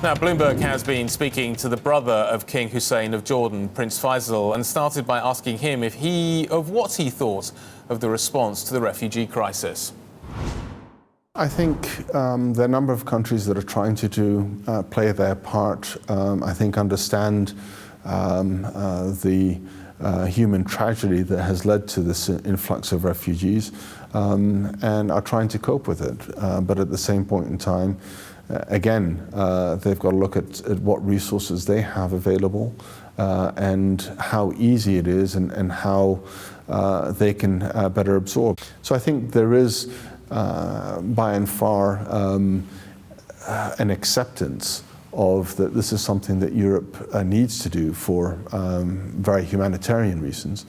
Now, Bloomberg has been speaking to the brother of King Hussein of Jordan, Prince Feisal, and started by asking him what he thought of the response to the refugee crisis. I think there are a number of countries that are trying to play their part. I think understand the human tragedy that has led to this influx of refugees and are trying to cope with it. But at the same point in time, again, they've got to look at what resources they have available and how easy it is and how they can better absorb. So I think there is, by and far, an acceptance of that this is something that Europe needs to do for very humanitarian reasons.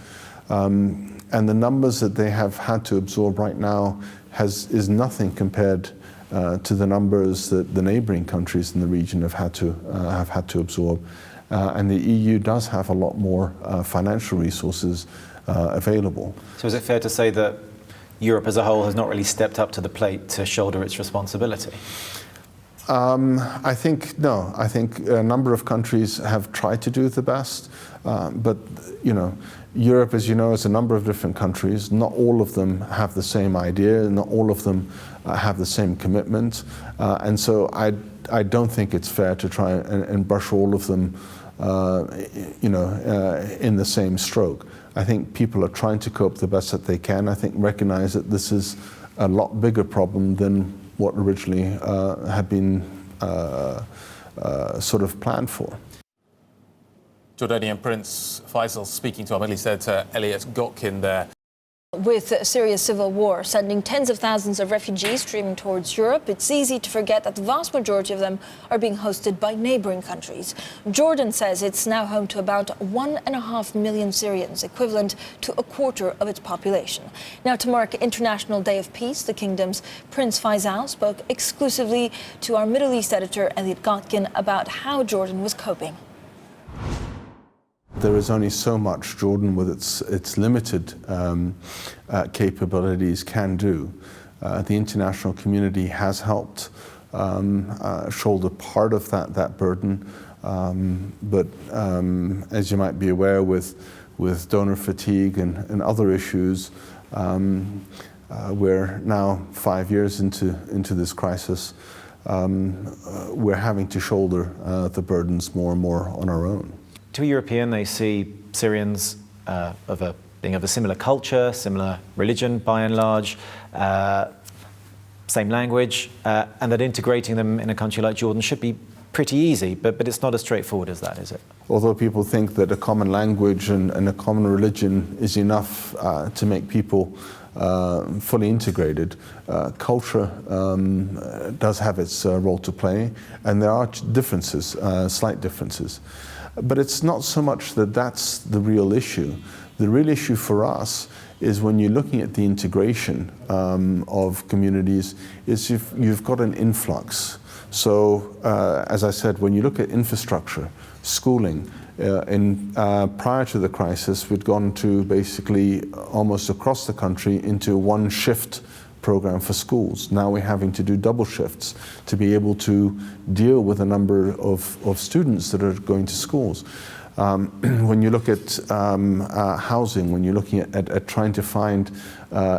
And the numbers that they have had to absorb right now is nothing compared to the numbers that the neighbouring countries in the region have had to absorb, and the EU does have a lot more financial resources available. So is it fair to say that Europe as a whole has not really stepped up to the plate to shoulder its responsibility? I think no. I think a number of countries have tried to do the best, but Europe, as you know, is a number of different countries. Not all of them have the same idea. Not all of them have the same commitment, and so I don't think it's fair to try and brush all of them, in the same stroke. I think people are trying to cope the best that they can. I think recognize that this is a lot bigger problem than what originally had been sort of planned for. Jordanian Prince Feisal speaking to our Middle East editor Elliot Gotkin there. With Syria's civil war sending tens of thousands of refugees streaming towards Europe, it's easy to forget that the vast majority of them are being hosted by neighbouring countries. Jordan says it's now home to about 1.5 million Syrians, equivalent to a quarter of its population. Now, to mark International Day of Peace, the kingdom's Prince Feisal spoke exclusively to our Middle East editor Elliot Gotkin about how Jordan was coping. There is only so much Jordan, with its limited capabilities, can do. The international community has helped shoulder part of that burden, but as you might be aware, with donor fatigue and other issues, we're now 5 years into this crisis. We're having to shoulder the burdens more and more on our own. To a European, they see Syrians being of a similar culture, similar religion by and large, same language, and that integrating them in a country like Jordan should be pretty easy, but it's not as straightforward as that, is it? Although people think that a common language and a common religion is enough to make people fully integrated, culture does have its role to play, and there are differences, slight differences. But it's not so much that that's the real issue. The real issue for us is when you're looking at the integration of communities, is if you've got an influx. So, as I said, when you look at infrastructure, schooling, prior to the crisis, we'd gone to basically almost across the country into one shift program for schools. Now we're having to do double shifts to be able to deal with a number of students that are going to schools. When you look at housing, when you're looking at trying to find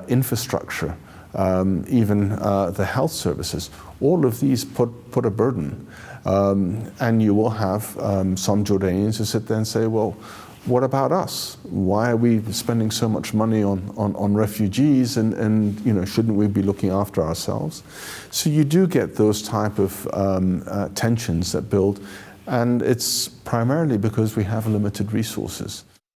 infrastructure, even the health services, all of these put a burden. And you will have some Jordanians who sit there and say, well, what about us? Why are we spending so much money on refugees and shouldn't we be looking after ourselves? So you do get those type of tensions that build, and it's primarily because we have limited resources.